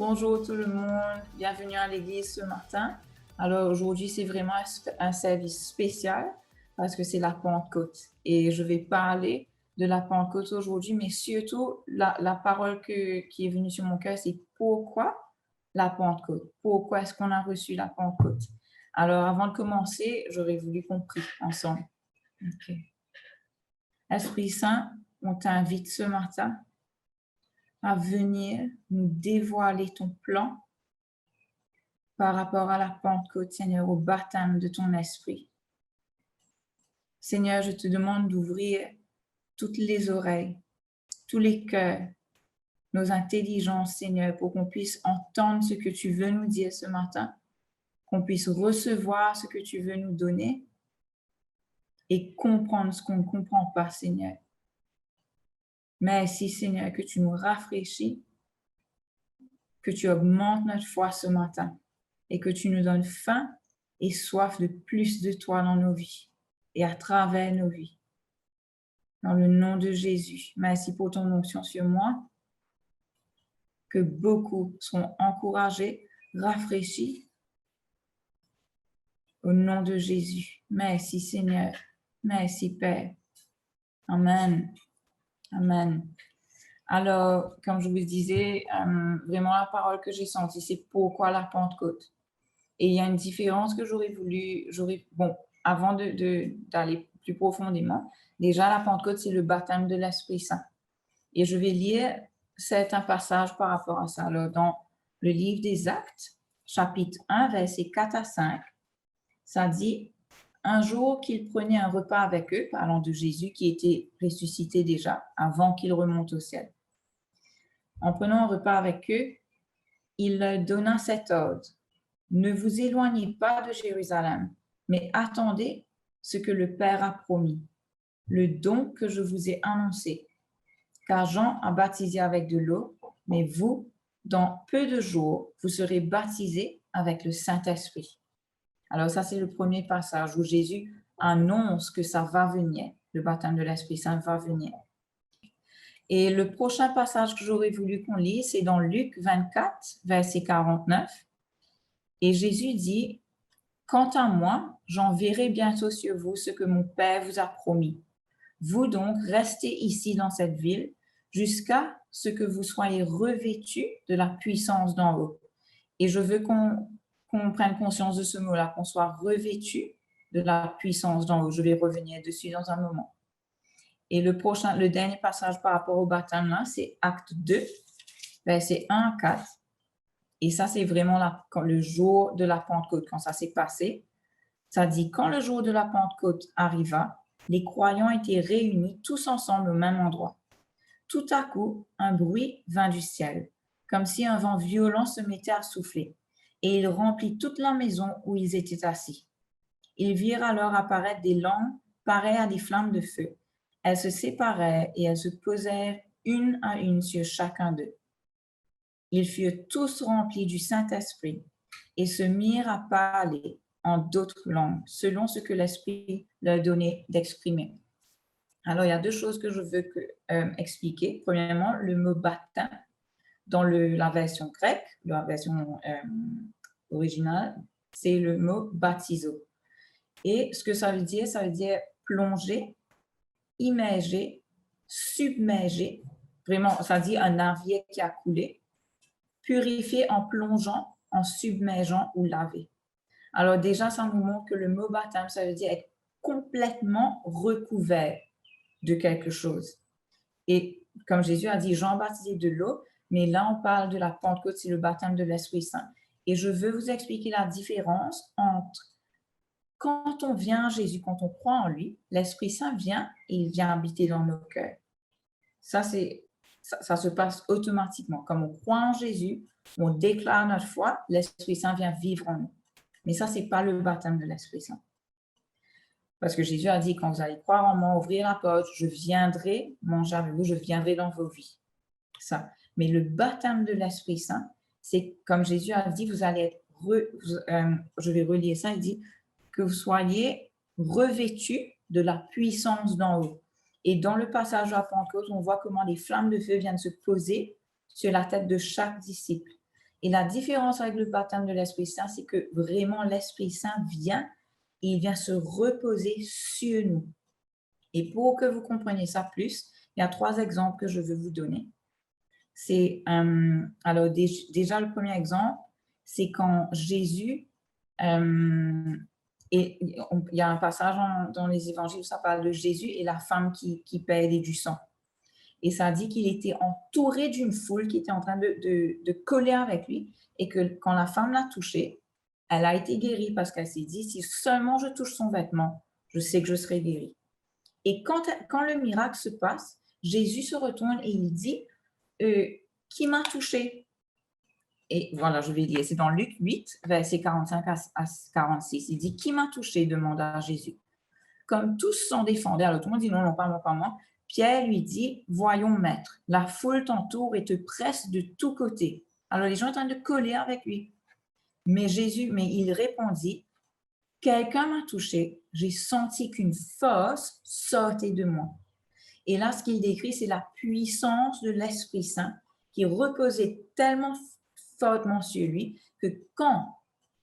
Bonjour tout le monde, bienvenue à l'église ce matin. Alors aujourd'hui, c'est vraiment un service spécial parce que c'est la Pentecôte et je vais parler de la Pentecôte aujourd'hui, mais surtout la parole qui est venue sur mon cœur, c'est pourquoi la Pentecôte? Pourquoi est-ce qu'on a reçu la Pentecôte? Alors avant de commencer, j'aurais voulu qu'on prie ensemble. Ok. Esprit Saint, on t'invite ce matin à venir nous dévoiler ton plan par rapport à la Pentecôte, Seigneur, au baptême de ton esprit. Seigneur, je te demande d'ouvrir toutes les oreilles, tous les cœurs, nos intelligences, Seigneur, pour qu'on puisse entendre ce que tu veux nous dire ce matin, qu'on puisse recevoir ce que tu veux nous donner et comprendre ce qu'on ne comprend pas, Seigneur. Merci, Seigneur, que tu nous rafraîchis, que tu augmentes notre foi ce matin et que tu nous donnes faim et soif de plus de toi dans nos vies et à travers nos vies. Dans le nom de Jésus, merci pour ton onction sur moi, que beaucoup seront encouragés, rafraîchis au nom de Jésus. Merci Seigneur, merci Père. Amen. Amen. Alors, comme je vous disais, vraiment la parole que j'ai sentie, c'est pourquoi la Pentecôte. Et il y a une différence que avant d'aller plus profondément, déjà la Pentecôte, c'est le baptême de l'Esprit Saint. Et je vais lire certains passages par rapport à ça. Alors, dans le livre des Actes, chapitre 1, versets 4 à 5, ça dit « Un jour qu'il prenait un repas avec eux, parlant de Jésus qui était ressuscité déjà avant qu'il remonte au ciel. En prenant un repas avec eux, il leur donna cet ordre. Ne vous éloignez pas de Jérusalem, mais attendez ce que le Père a promis, le don que je vous ai annoncé. Car Jean a baptisé avec de l'eau, mais vous, dans peu de jours, vous serez baptisés avec le Saint-Esprit. » Alors ça, c'est le premier passage où Jésus annonce que ça va venir, le baptême de l'Esprit Saint va venir. Et le prochain passage que j'aurais voulu qu'on lise, c'est dans Luc 24, verset 49. Et Jésus dit, « Quant à moi, j'enverrai bientôt sur vous ce que mon Père vous a promis. Vous donc, restez ici dans cette ville jusqu'à ce que vous soyez revêtus de la puissance d'en haut. » Et je veux qu'on prenne conscience de ce mot-là, qu'on soit revêtus de la puissance d'en haut. Je vais revenir dessus dans un moment. Et le dernier passage par rapport au baptême, là, c'est Acte 2, versets 1 à 4. Et ça, c'est vraiment le jour de la Pentecôte, quand ça s'est passé. Ça dit, quand le jour de la Pentecôte arriva, les croyants étaient réunis tous ensemble au même endroit. Tout à coup, un bruit vint du ciel, comme si un vent violent se mettait à souffler, et il remplit toute la maison où ils étaient assis. Ils virent alors apparaître des langues pareilles à des flammes de feu. Elles se séparèrent et elles se posèrent une à une sur chacun d'eux. Ils furent tous remplis du Saint-Esprit et se mirent à parler en d'autres langues, selon ce que l'Esprit leur donnait d'exprimer. Alors, il y a deux choses que je veux expliquer. Premièrement, le mot baptême, dans la version grecque, la version originale, c'est le mot baptizo. Et ce que ça veut dire plonger, immerger, submerger. Vraiment, ça dit un navire qui a coulé. Purifier en plongeant, en submergeant ou laver. Alors déjà, ça nous montre que le mot baptême, ça veut dire être complètement recouvert de quelque chose. Et comme Jésus a dit, Jean baptisé de l'eau, mais là, on parle de la Pentecôte, c'est le baptême de l'Esprit Saint. Et je veux vous expliquer la différence entre quand on vient à Jésus, quand on croit en lui, l'Esprit Saint vient et il vient habiter dans nos cœurs. Ça se passe automatiquement. Comme on croit en Jésus, on déclare notre foi, l'Esprit Saint vient vivre en nous. Mais ça, ce n'est pas le baptême de l'Esprit Saint. Parce que Jésus a dit, quand vous allez croire en moi, ouvrir la porte, je viendrai manger avec vous, je viendrai dans vos vies. Ça. Mais le baptême de l'Esprit Saint, c'est comme Jésus a dit, vous allez être, je vais relire ça, il dit que vous soyez revêtus de la puissance d'en haut. Et dans le passage de la Pentecôte, on voit comment les flammes de feu viennent se poser sur la tête de chaque disciple. Et la différence avec le baptême de l'Esprit Saint, c'est que vraiment l'Esprit Saint vient et il vient se reposer sur nous. Et pour que vous compreniez ça plus, il y a 3 exemples que je veux vous donner. C'est, alors déjà le premier exemple, c'est quand Jésus, et il y a un passage dans les évangiles où ça parle de Jésus et la femme qui perdait du sang. Et ça dit qu'il était entouré d'une foule qui était en train de coller avec lui et que quand la femme l'a touché, elle a été guérie parce qu'elle s'est dit, si seulement je touche son vêtement, je sais que je serai guérie. Et quand le miracle se passe, Jésus se retourne et il dit, qui m'a touché? Et voilà, je vais lire, c'est dans Luc 8, versets 45 à 46. Il dit, qui m'a touché? Demanda Jésus. Comme tous s'en défendaient, alors tout le monde dit, non, non, pas moi, pas moi. Pierre lui dit, voyons maître, la foule t'entoure et te presse de tous côtés. Alors les gens sont en train de coller avec lui. Mais il répondit, quelqu'un m'a touché, j'ai senti qu'une force sortait de moi. Et là, ce qu'il décrit, c'est la puissance de l'Esprit Saint qui reposait tellement fortement sur lui que quand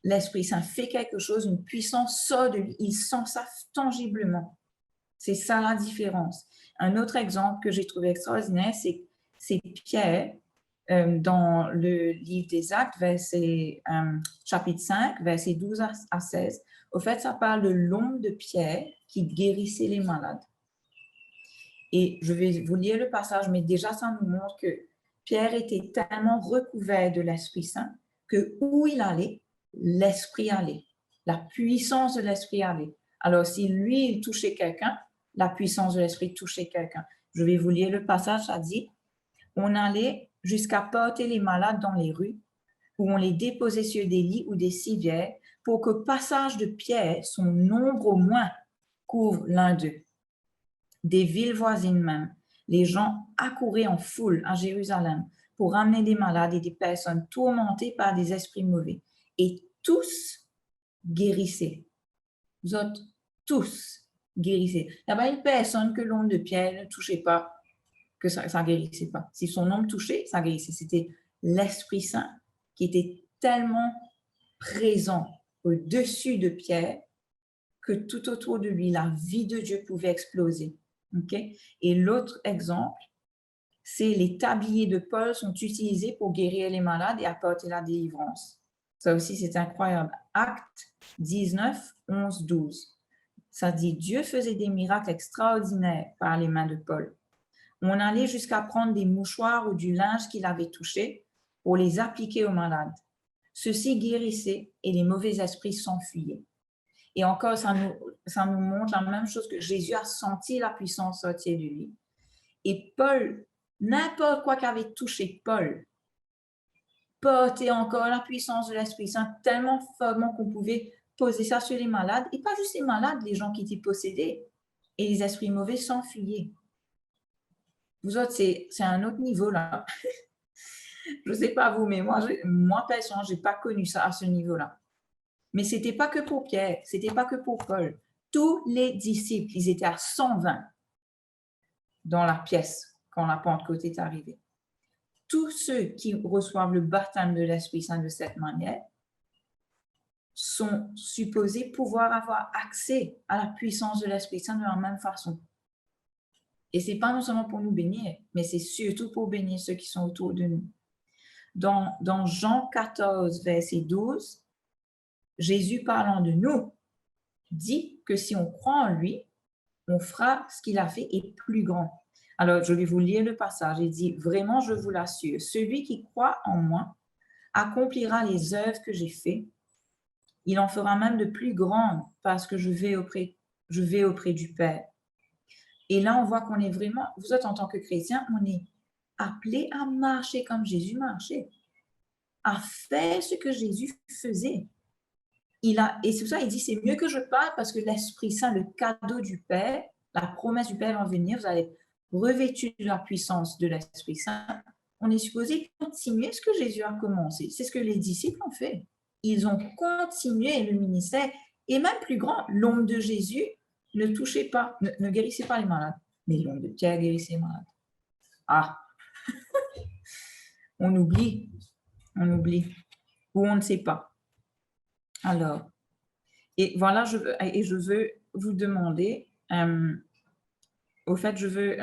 l'Esprit Saint fait quelque chose, une puissance sort de lui, il sent ça tangiblement. C'est ça la différence. Un autre exemple que j'ai trouvé extraordinaire, c'est Pierre dans le livre des Actes, chapitre 5, versets 12 à 16. Au fait, ça parle de l'ombre de Pierre qui guérissait les malades. Et je vais vous lire le passage, mais déjà, ça nous montre que Pierre était tellement recouvert de l'Esprit Saint que où il allait, l'Esprit allait. La puissance de l'Esprit allait. Alors, si lui, il touchait quelqu'un, la puissance de l'Esprit touchait quelqu'un. Je vais vous lire le passage, ça dit, on allait jusqu'à porter les malades dans les rues, où on les déposait sur des lits ou des civières, pour qu'au passage de Pierre, son ombre au moins couvre l'un d'eux. Des villes voisines même, les gens accouraient en foule à Jérusalem pour ramener des malades et des personnes tourmentées par des esprits mauvais. Et tous guérissaient. Vous autres, tous guérissaient. Il n'y a pas une personne que l'ombre de Pierre ne touchait pas, que ça ne guérissait pas. Si son ombre touchait, ça guérissait. C'était l'Esprit Saint qui était tellement présent au-dessus de Pierre que tout autour de lui, la vie de Dieu pouvait exploser. Okay? Et l'autre exemple, c'est les tabliers de Paul sont utilisés pour guérir les malades et apporter la délivrance. Ça aussi, c'est incroyable. Acte 19, 11, 12. Ça dit, Dieu faisait des miracles extraordinaires par les mains de Paul. On allait jusqu'à prendre des mouchoirs ou du linge qu'il avait touché pour les appliquer aux malades. Ceux-ci guérissaient et les mauvais esprits s'enfuyaient. Et encore, ça nous montre la même chose que Jésus a senti la puissance sortir de lui. Et Paul, n'importe quoi qu'avait touché Paul, portait encore la puissance de l'Esprit Saint tellement fortement qu'on pouvait poser ça sur les malades. Et pas juste les malades, les gens qui étaient possédés. Et les esprits mauvais s'enfuyaient. Vous autres, c'est un autre niveau là. Je ne sais pas vous, mais moi personnellement, je n'ai pas connu ça à ce niveau-là. Mais ce n'était pas que pour Pierre, ce n'était pas que pour Paul. Tous les disciples, ils étaient à 120 dans la pièce quand la Pentecôte est arrivée. Tous ceux qui reçoivent le baptême de l'Esprit Saint de cette manière sont supposés pouvoir avoir accès à la puissance de l'Esprit Saint de la même façon. Et ce n'est pas non seulement pour nous bénir, mais c'est surtout pour bénir ceux qui sont autour de nous. Dans Jean 14, verset 12, Jésus parlant de nous, dit que si on croit en lui, on fera ce qu'il a fait et plus grand. Alors, je vais vous lire le passage. Il dit, vraiment, je vous l'assure, celui qui croit en moi accomplira les œuvres que j'ai faites. Il en fera même de plus grandes parce que je vais auprès du Père. Et là, on voit qu'on est vraiment, vous êtes en tant que chrétien, on est appelé à marcher comme Jésus marchait, à faire ce que Jésus faisait. Et c'est pour ça qu'il dit, c'est mieux que je parte parce que l'Esprit Saint, le cadeau du Père, la promesse du Père va venir, vous allez revêtu de la puissance de l'Esprit Saint. On est supposé continuer ce que Jésus a commencé. C'est ce que les disciples ont fait. Ils ont continué le ministère et même plus grand, l'ombre de Jésus ne touchait pas, ne guérissait pas les malades, mais l'ombre de Pierre guérissait les malades. Ah, on oublie On oublie ou on ne sait pas. Alors, et voilà, je veux vous demander, au fait, je veux,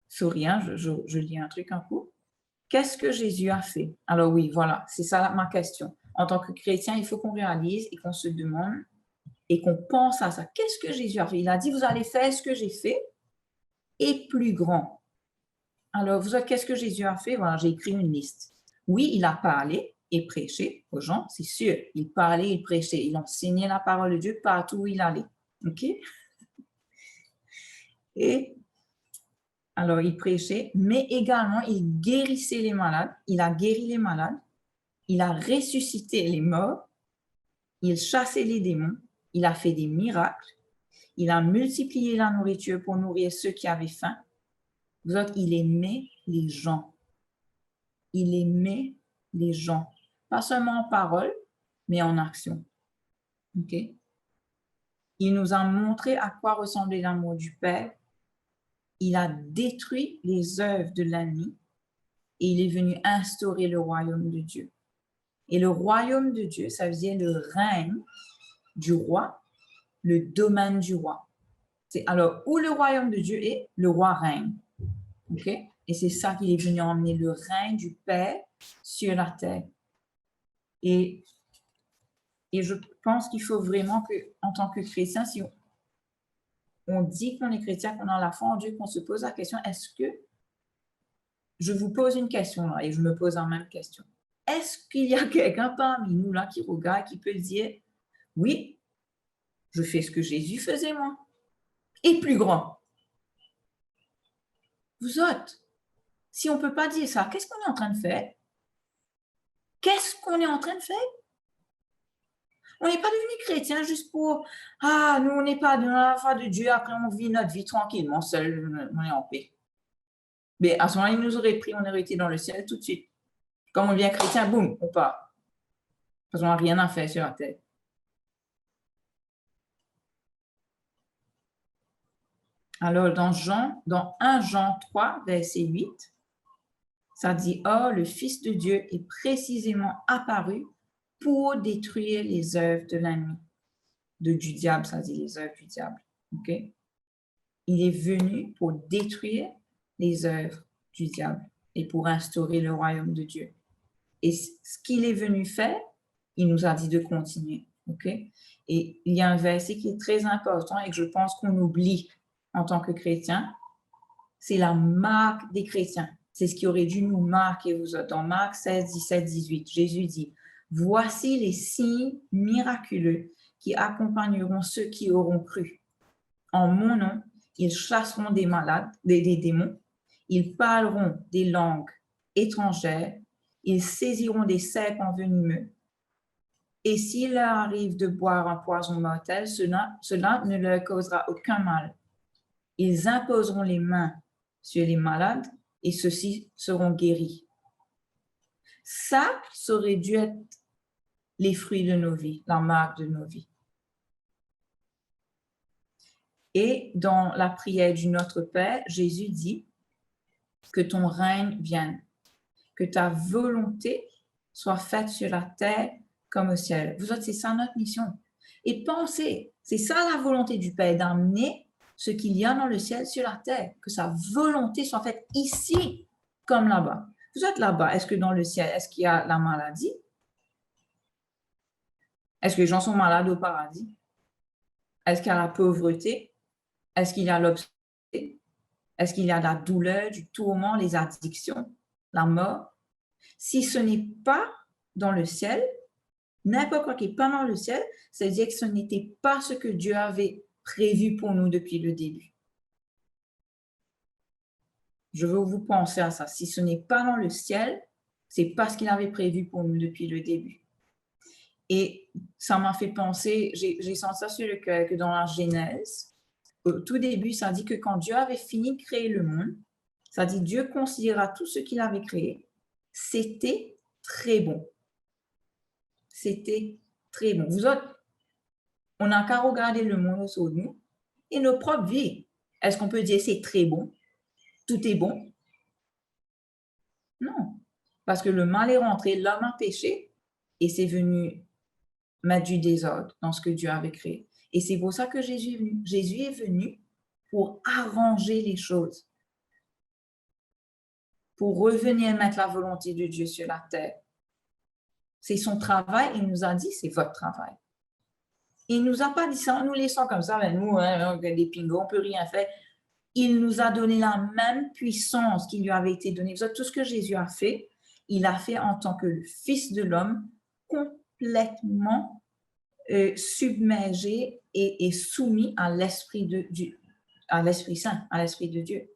sorry, hein, je lis un truc un coup. Qu'est-ce que Jésus a fait? Alors oui, voilà, c'est ça ma question. En tant que chrétien, il faut qu'on réalise et qu'on se demande et qu'on pense à ça. Qu'est-ce que Jésus a fait? Il a dit, vous allez faire ce que j'ai fait et plus grand. Alors, vous savez, qu'est-ce que Jésus a fait? Voilà, j'ai écrit une liste. Oui, il a parlé et prêché aux gens, c'est sûr. Il parlait, il prêchait, il enseignait la parole de Dieu partout où il allait. OK? Et alors, il prêchait, mais également, il guérissait les malades. Il a guéri les malades. Il a ressuscité les morts. Il chassait les démons. Il a fait des miracles. Il a multiplié la nourriture pour nourrir ceux qui avaient faim. Vous autres, il aimait les gens. Il aimait les gens. Pas seulement en parole, mais en action. OK? Il nous a montré à quoi ressemblait l'amour du Père. Il a détruit les œuvres de l'ennemi et il est venu instaurer le royaume de Dieu. Et le royaume de Dieu, ça veut dire le règne du roi, le domaine du roi. Alors, où le royaume de Dieu est, le roi règne. OK? Et c'est ça qu'il est venu emmener, le règne du Père sur la terre. Et je pense qu'il faut vraiment que, en tant que chrétien, si on dit qu'on est chrétien, qu'on a la foi en Dieu, qu'on se pose la question, est-ce que, je vous pose une question là, et je me pose la même question. Est-ce qu'il y a quelqu'un parmi nous là qui regarde, qui peut dire, oui, je fais ce que Jésus faisait moi, et plus grand? Vous autres, si on ne peut pas dire ça, qu'est-ce qu'on est en train de faire? Qu'est-ce qu'on est en train de faire? On n'est pas devenu chrétien juste pour, ah, nous, on n'est pas dans la foi de Dieu, après on vit notre vie tranquillement, seul, on est en paix. Mais à ce moment-là, il nous aurait pris, on aurait été dans le ciel tout de suite. Comme on devient chrétien, boum, on part. Parce qu'on n'a rien à faire sur la terre. Alors, dans 1 Jean 3, verset 8, ça dit, « Or, le Fils de Dieu est précisément apparu pour détruire les œuvres de l'ennemi. » Du diable, ça dit les œuvres du diable. OK? Il est venu pour détruire les œuvres du diable et pour instaurer le royaume de Dieu. Et ce qu'il est venu faire, il nous a dit de continuer. OK? Et il y a un verset qui est très important et que je pense qu'on oublie en tant que chrétien, c'est la marque des chrétiens. C'est ce qui aurait dû nous marquer, vous autres. Dans Marc 16, 17, 18, Jésus dit, « Voici les signes miraculeux qui accompagneront ceux qui auront cru. En mon nom, ils chasseront des malades, des démons, ils parleront des langues étrangères, ils saisiront des serpents venimeux, et s'il leur arrive de boire un poison mortel, cela ne leur causera aucun mal. Ils imposeront les mains sur les malades et ceux-ci seront guéris. » Ça aurait dû être les fruits de nos vies, la marque de nos vies. Et dans la prière du Notre Père, Jésus dit que ton règne vienne, que ta volonté soit faite sur la terre comme au ciel. Vous autres, c'est ça notre mission. Et pensez, c'est ça la volonté du Père, d'amener ce qu'il y a dans le ciel sur la terre, que sa volonté soit faite ici comme là-bas. Vous êtes là-bas, est-ce que dans le ciel, est-ce qu'il y a la maladie? Est-ce que les gens sont malades au paradis? Est-ce qu'il y a la pauvreté? Est-ce qu'il y a l'obscurité? Est-ce qu'il y a la douleur, du tourment, les addictions, la mort? Si ce n'est pas dans le ciel, n'importe quoi qui n'est pas dans le ciel, ça veut dire que ce n'était pas ce que Dieu avait prévu pour nous depuis le début. Je veux vous penser à ça. Si ce n'est pas dans le ciel, c'est pas ce qu'il avait prévu pour nous depuis le début. Et ça m'a fait penser, j'ai senti ça sur le cœur, que dans la Genèse, au tout début, ça dit que quand Dieu avait fini de créer le monde, ça dit Dieu considéra tout ce qu'il avait créé, c'était très bon. C'était très bon. Vous autres, on n'a qu'à regarder le monde autour de nous et nos propres vies. Est-ce qu'on peut dire c'est très bon? Tout est bon? Non. Parce que le mal est rentré, l'homme a péché et c'est venu mettre du désordre dans ce que Dieu avait créé. Et c'est pour ça que Jésus est venu. Jésus est venu pour arranger les choses, pour revenir mettre la volonté de Dieu sur la terre. C'est son travail. Il nous a dit, c'est votre travail. Il ne nous a pas dit ça en nous laissant comme ça, mais nous, des pingos, on ne peut rien faire. Il nous a donné la même puissance qui lui avait été donnée. Tout ce que Jésus a fait, il a fait en tant que le Fils de l'homme, complètement submergé et soumis à l'Esprit à l'Esprit Saint, à l'Esprit de Dieu.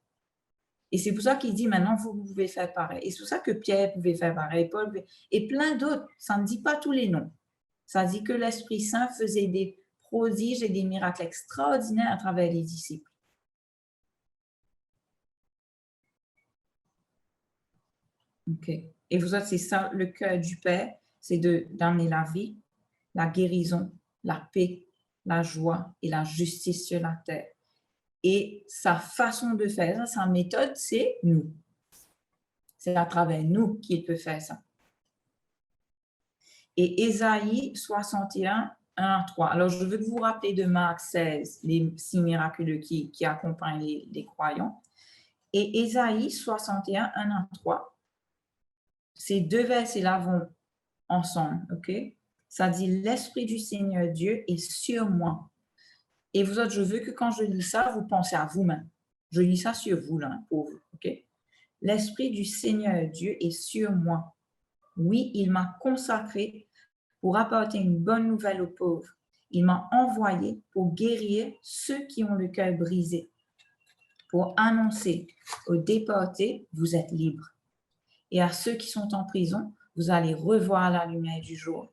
Et c'est pour ça qu'il dit maintenant, vous pouvez faire pareil. Et c'est pour ça que Pierre pouvait faire pareil, Paul, et plein d'autres. Ça ne dit pas tous les noms. Ça dit que l'Esprit Saint faisait des prodiges et des miracles extraordinaires à travers les disciples. OK. Et vous autres, c'est ça le cœur du Père, c'est d'amener la vie, la guérison, la paix, la joie et la justice sur la terre. Et sa façon de faire ça, sa méthode, c'est nous. C'est à travers nous qu'il peut faire ça. Et Ésaïe 61, 1 à 3. Alors, je veux vous rappeler de Marc 16, les signes miraculeux qui accompagnent les croyants. Et Ésaïe 61, 1 à 3, ces deux versets-là vont ensemble, OK? Ça dit, l'Esprit du Seigneur Dieu est sur moi. Et vous autres, je veux que quand je lis ça, vous pensez à vous-même. Je lis ça sur vous, là, pour vous, OK? L'Esprit du Seigneur Dieu est sur moi. Oui, il m'a consacré pour apporter une bonne nouvelle aux pauvres. Il m'a envoyé pour guérir ceux qui ont le cœur brisé, pour annoncer aux déportés, vous êtes libres. Et à ceux qui sont en prison, vous allez revoir la lumière du jour.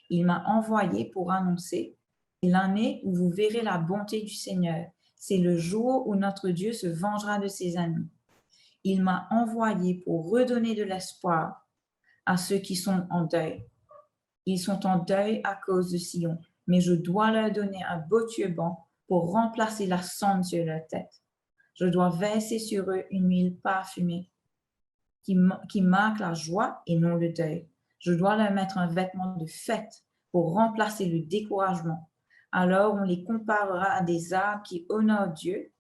Il m'a envoyé pour annoncer l'année où vous verrez la bonté du Seigneur. C'est le jour où notre Dieu se vengera de ses ennemis. Il m'a envoyé pour redonner de l'espoir à ceux qui sont en deuil. Ils sont en deuil à cause de Sion, mais je dois leur donner un beau turban pour remplacer la cendre sur leur tête. Je dois verser sur eux une huile parfumée qui marque la joie et non le deuil. Je dois leur mettre un vêtement de fête pour remplacer le découragement. Alors on les comparera à des arbres qui honorent Dieu,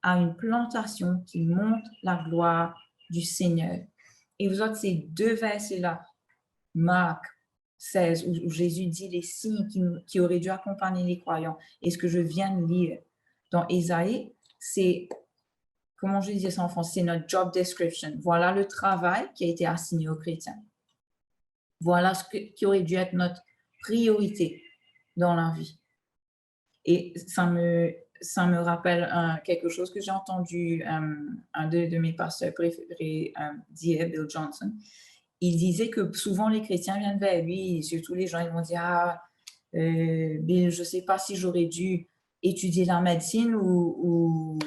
à une plantation qui montre la gloire du Seigneur. Et vous autres, ces deux versets-là, Marc 16, où Jésus dit les signes qui auraient dû accompagner les croyants, et ce que je viens de lire dans Ésaïe, c'est, comment je dis ça en français, c'est notre job description. Voilà le travail qui a été assigné aux chrétiens. Voilà qui aurait dû être notre priorité dans la vie. Et ça me rappelle quelque chose que j'ai entendu un de mes pasteurs préférés dire, Bill Johnson. Il disait que souvent les chrétiens viennent vers lui, et surtout les gens, ils vont dire, Bill, je ne sais pas si j'aurais dû étudier la médecine ou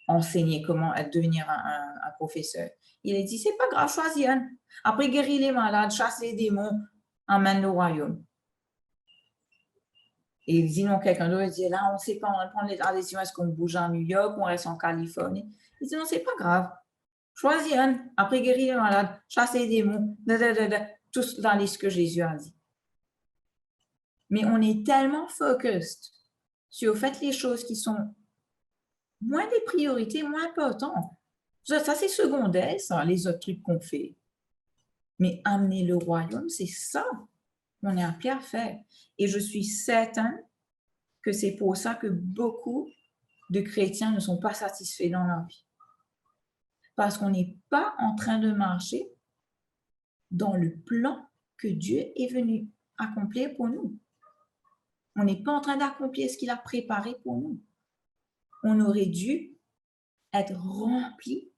enseigner comment devenir un professeur. Il a dit, c'est pas grave, choisis un. Après, guérir les malades, chasser les démons, emmène le royaume. Et il dit non, quelqu'un d'autre dit, là, on ne sait pas, on va prendre la décision, est-ce qu'on bouge en New York, on reste en Californie. Il dit non, c'est pas grave. Choisis un, après guérir les malades, chasser les démons, tout dans la liste que Jésus a dit. Mais on est tellement focused sur fait les choses qui sont moins des priorités, moins importantes. Ça, c'est secondaire, ça, les autres trucs qu'on fait. Mais amener le royaume, c'est ça qu'on est appelé à faire. Et je suis certaine que c'est pour ça que beaucoup de chrétiens ne sont pas satisfaits dans leur vie. Parce qu'on n'est pas en train de marcher dans le plan que Dieu est venu accomplir pour nous. On n'est pas en train d'accomplir ce qu'il a préparé pour nous. On aurait dû être rempli,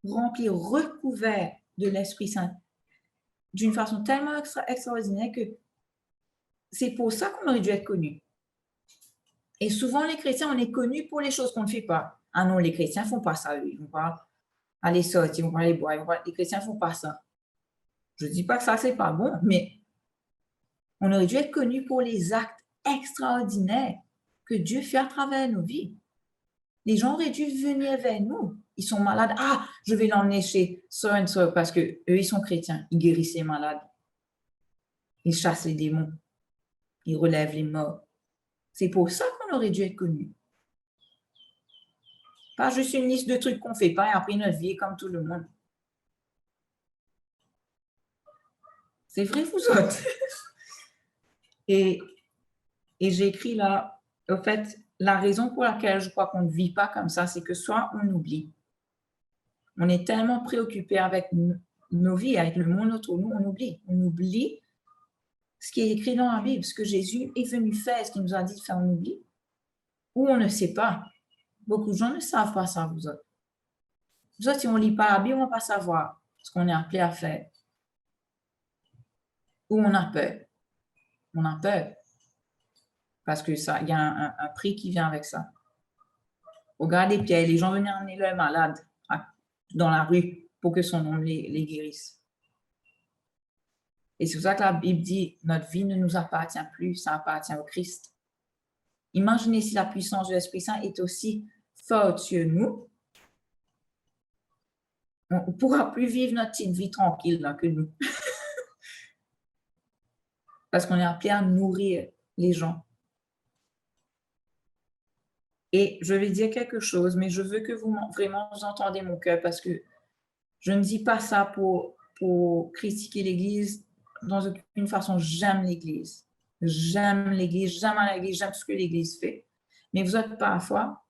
recouvert de l'Esprit Saint d'une façon tellement extraordinaire que c'est pour ça qu'on aurait dû être connus. Et souvent, les chrétiens, on est connus pour les choses qu'on ne fait pas. Ah non, les chrétiens ne font pas ça, eux. Ils ne vont pas aller sortir, ils ne vont pas aller boire. Les chrétiens ne font pas ça. Je ne dis pas que ça, c'est pas bon, mais on aurait dû être connus pour les actes extraordinaires que Dieu fait à travers nos vies. Les gens auraient dû venir vers nous. Ils sont malades. Ah, je vais l'emmener chez so and so parce que eux, ils sont chrétiens. Ils guérissent les malades. Ils chassent les démons. Ils relèvent les morts. C'est pour ça qu'on aurait dû être connus. Pas juste une liste de trucs qu'on fait pas et après notre vie est comme tout le monde. C'est vrai, vous autres. Et j'ai écrit là, au fait, la raison pour laquelle je crois qu'on ne vit pas comme ça, c'est que soit on oublie. On est tellement préoccupé avec nos vies, avec le monde autour de nous, on oublie. On oublie ce qui est écrit dans la Bible, ce que Jésus est venu faire, ce qu'il nous a dit de faire, on oublie. Ou on ne sait pas. Beaucoup de gens ne savent pas ça, vous autres. Vous autres, si on ne lit pas la Bible, on ne va pas savoir ce qu'on est appelé à faire. Ou on a peur. On a peur. Parce que ça, il y a un prix qui vient avec ça. Regardez Pierre, les gens venaient emmener leurs malades dans la rue pour que son nom les guérisse. Et c'est pour ça que la Bible dit, notre vie ne nous appartient plus, ça appartient au Christ. Imaginez si la puissance de l'Esprit Saint est aussi forte sur nous. On ne pourra plus vivre notre petite vie tranquille là, que nous. Parce qu'on est appelé à nourrir les gens. Et je vais dire quelque chose, mais je veux que vous vraiment vous entendez mon cœur parce que je ne dis pas ça pour critiquer l'Église dans aucune façon. J'aime l'Église. J'aime l'Église, j'aime l'Église, j'aime ce que l'Église fait. Mais vous êtes parfois,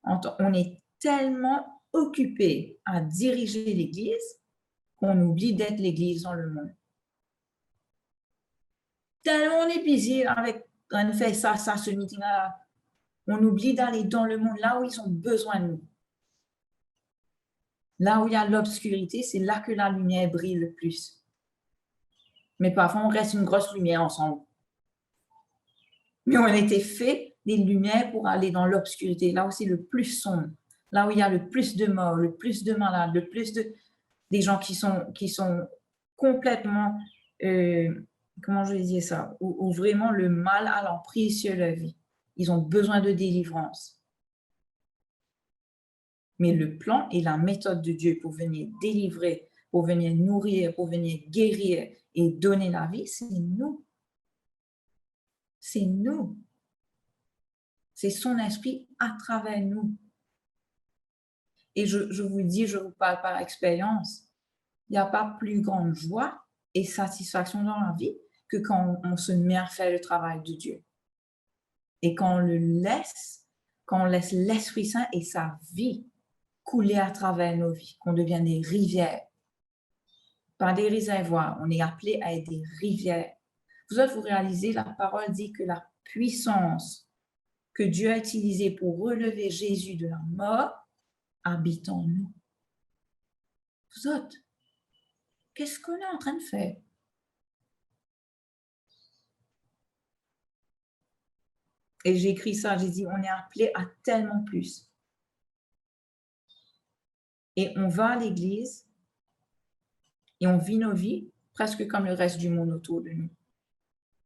on est tellement occupé à diriger l'Église qu'on oublie d'être l'Église dans le monde. Tellement on est busy avec on fait ça, ce meeting-là. On oublie d'aller dans le monde, là où ils ont besoin de nous. Là où il y a l'obscurité, c'est là que la lumière brille le plus. Mais parfois, on reste une grosse lumière ensemble. Mais on a été fait des lumières pour aller dans l'obscurité, là où c'est le plus sombre, là où il y a le plus de morts, le plus de malades, le plus des gens qui sont complètement, comment je vais dire ça, où vraiment le mal a l'emprise sur leur vie. Ils ont besoin de délivrance. Mais le plan et la méthode de Dieu pour venir délivrer, pour venir nourrir, pour venir guérir et donner la vie, c'est nous. C'est nous. C'est son esprit à travers nous. Et je vous dis, je vous parle par expérience, il n'y a pas plus grande joie et satisfaction dans la vie que quand on se met à faire le travail de Dieu. Et quand on laisse l'Esprit Saint et sa vie couler à travers nos vies, qu'on devient des rivières. Pas des réservoirs, on est appelé à être des rivières. Vous autres, vous réalisez, la parole dit que la puissance que Dieu a utilisée pour relever Jésus de la mort habite en nous. Vous autres, qu'est-ce qu'on est en train de faire? Et j'ai écrit ça, j'ai dit, on est appelé à tellement plus. Et on va à l'église et on vit nos vies presque comme le reste du monde autour de nous.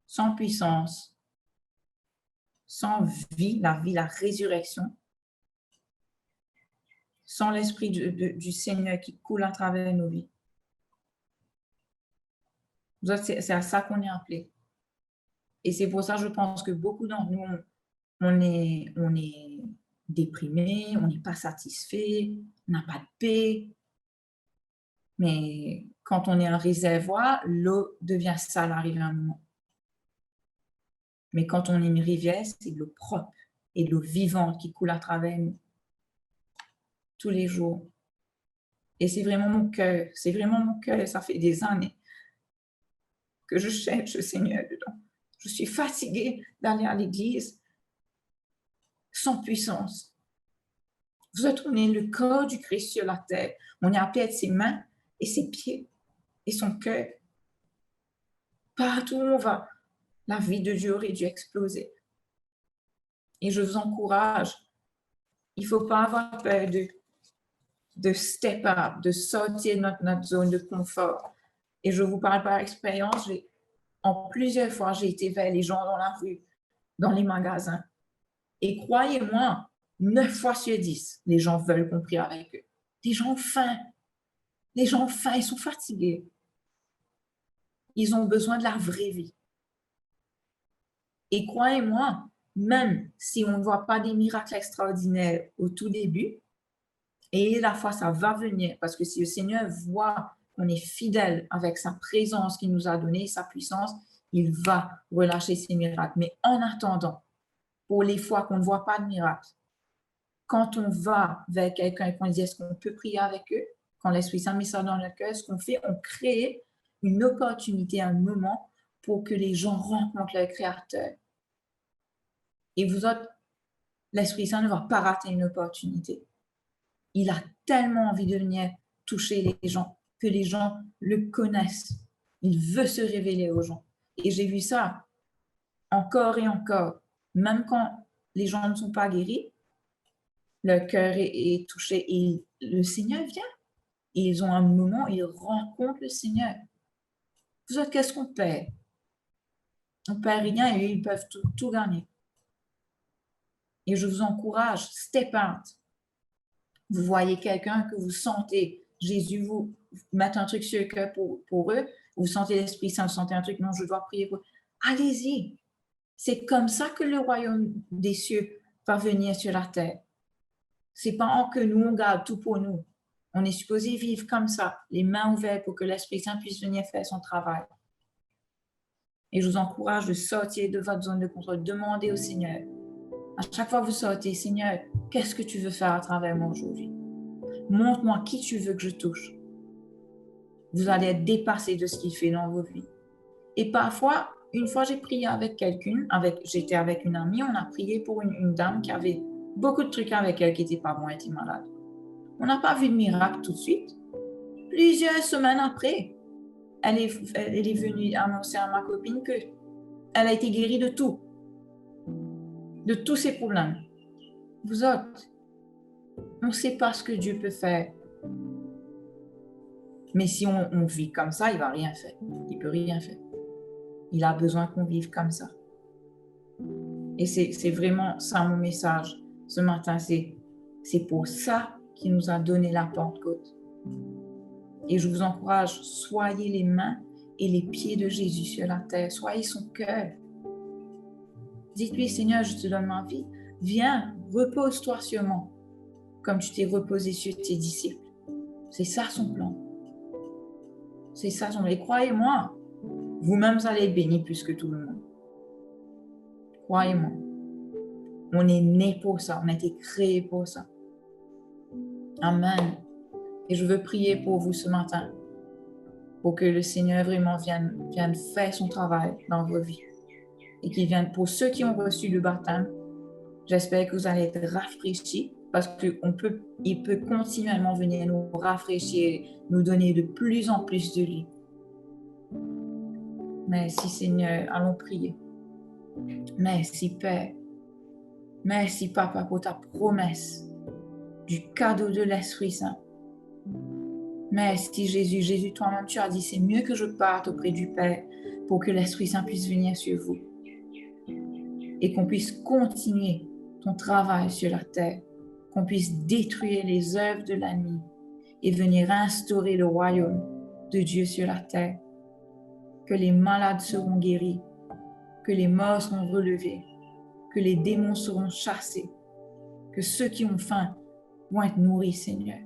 Sans puissance, sans vie, la résurrection, sans l'Esprit du Seigneur qui coule à travers nos vies. C'est à ça qu'on est appelé. Et c'est pour ça, je pense que beaucoup d'entre nous, on est déprimés, on n'est pas satisfait, on n'a pas de paix. Mais quand on est un réservoir, l'eau devient sale à un moment. Mais quand on est une rivière, c'est de l'eau propre et de l'eau vivante qui coule à travers nous tous les jours. Et c'est vraiment mon cœur, ça fait des années que je cherche le Seigneur dedans. Je suis fatiguée d'aller à l'église sans puissance. Vous êtes le corps du Christ sur la terre. On est appelé à être ses mains et ses pieds et son cœur. Partout où on va, la vie de Dieu aurait dû exploser. Et je vous encourage, il ne faut pas avoir peur de step up, de sortir de notre zone de confort. Et je vous parle par expérience, en plusieurs fois, j'ai été vers les gens dans la rue, dans les magasins. Et croyez-moi, 9 fois sur 10, les gens veulent qu'on prie avec eux. Les gens ont faim. Les gens ont faim, ils sont fatigués. Ils ont besoin de la vraie vie. Et croyez-moi, même si on ne voit pas des miracles extraordinaires au tout début, et la foi, ça va venir, parce que si le Seigneur voit qu'on est fidèle avec sa présence qu'il nous a donnée, sa puissance, il va relâcher ses miracles. Mais en attendant, pour les fois qu'on ne voit pas de miracle, quand on va vers quelqu'un et qu'on dit est-ce qu'on peut prier avec eux, quand l'Esprit Saint met ça dans le cœur, ce qu'on fait, on crée une opportunité, un moment pour que les gens rencontrent leur Créateur. Et vous autres, l'Esprit Saint ne va pas rater une opportunité. Il a tellement envie de venir toucher les gens, que les gens le connaissent. Il veut se révéler aux gens. Et j'ai vu ça encore et encore. Même quand les gens ne sont pas guéris, leur cœur est touché et le Seigneur vient. Et ils ont un moment, ils rencontrent le Seigneur. Vous autres, qu'est-ce qu'on perd? On ne perd rien et ils peuvent tout gagner. Et je vous encourage, step out. Vous voyez quelqu'un que vous sentez, Jésus vous met un truc sur le cœur pour eux, vous sentez l'Esprit Saint, vous sentez un truc, non, je dois prier pour eux. Allez-y. C'est comme ça que le royaume des cieux va venir sur la terre. C'est pas que nous, on garde tout pour nous. On est supposé vivre comme ça, les mains ouvertes pour que l'Esprit Saint puisse venir faire son travail. Et je vous encourage de sortir de votre zone de contrôle. Demandez au Seigneur. À chaque fois que vous sortez, Seigneur, qu'est-ce que tu veux faire à travers moi aujourd'hui? Montre-moi qui tu veux que je touche. Vous allez être dépassé de ce qu'il fait dans vos vies. Et parfois, une fois j'ai prié avec quelqu'un, j'étais avec une amie, on a prié pour une dame qui avait beaucoup de trucs avec elle qui n'était pas bon, elle était malade. On n'a pas vu de miracle tout de suite. Plusieurs semaines après, elle est venue annoncer à ma copine qu'elle a été guérie de tout. De tous ses problèmes. Vous autres, on ne sait pas ce que Dieu peut faire. Mais si on vit comme ça, il ne va rien faire. Il ne peut rien faire. Il a besoin qu'on vive comme ça. Et c'est vraiment ça mon message ce matin. C'est pour ça qu'il nous a donné la Pentecôte. Et je vous encourage, soyez les mains et les pieds de Jésus sur la terre. Soyez son cœur. Dites-lui, Seigneur, je te donne ma vie. Viens, repose-toi sur moi, comme tu t'es reposé sur tes disciples. C'est ça son plan. C'est ça son plan. Et croyez-moi, vous-même, vous allez être bénis plus que tout le monde. Croyez-moi. On est né pour ça. On a été créé pour ça. Amen. Et je veux prier pour vous ce matin, pour que le Seigneur vraiment vienne faire son travail dans vos vies. Et qu'il vienne, pour ceux qui ont reçu le baptême, j'espère que vous allez être rafraîchis, parce qu'il peut continuellement venir nous rafraîchir, nous donner de plus en plus de lui. Merci Seigneur, allons prier. Merci Père. Merci Papa pour ta promesse du cadeau de l'Esprit Saint. Merci Jésus. Jésus, toi-même, tu as dit, c'est mieux que je parte auprès du Père pour que l'Esprit Saint puisse venir sur vous et qu'on puisse continuer ton travail sur la terre, qu'on puisse détruire les œuvres de l'ennemi et venir instaurer le royaume de Dieu sur la terre, que les malades seront guéris, que les morts seront relevés, que les démons seront chassés, que ceux qui ont faim vont être nourris, Seigneur.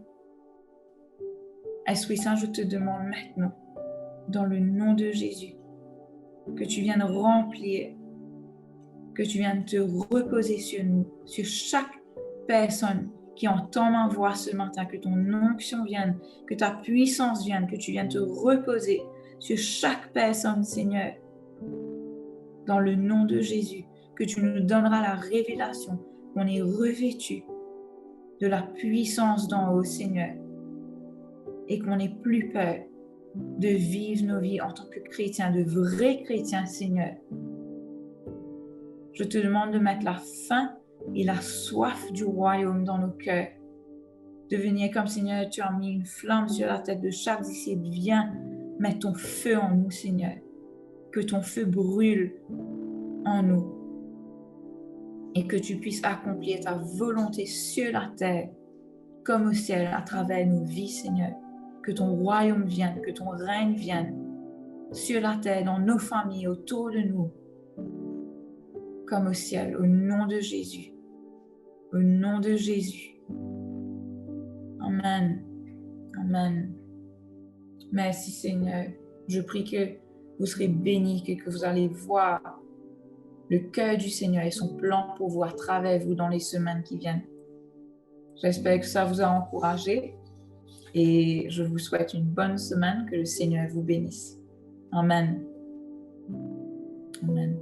Esprit Saint, je te demande maintenant, dans le nom de Jésus, que tu viennes remplir, que tu viennes te reposer sur nous, sur chaque personne qui entend ma voix ce matin, que ton onction vienne, que ta puissance vienne, que tu viennes te reposer sur chaque personne, Seigneur, dans le nom de Jésus, que tu nous donneras la révélation qu'on est revêtu de la puissance d'en haut, Seigneur, et qu'on n'ait plus peur de vivre nos vies en tant que chrétiens, de vrais chrétiens, Seigneur. Je te demande de mettre la faim et la soif du royaume dans nos cœurs. De venir comme Seigneur, tu as mis une flamme sur la tête de chaque disciple. Viens mettre ton feu en nous, Seigneur. Que ton feu brûle en nous. et que tu puisses accomplir ta volonté sur la terre comme au ciel à travers nos vies, Seigneur. Que ton royaume vienne, que ton règne vienne sur la terre, dans nos familles, autour de nous, comme au ciel, au nom de Jésus. Au nom de Jésus. Amen. Amen. Merci Seigneur. Je prie que vous serez bénis, que vous allez voir le cœur du Seigneur et son plan pour vous à travers vous dans les semaines qui viennent. J'espère que ça vous a encouragé et je vous souhaite une bonne semaine, que le Seigneur vous bénisse. Amen. Amen.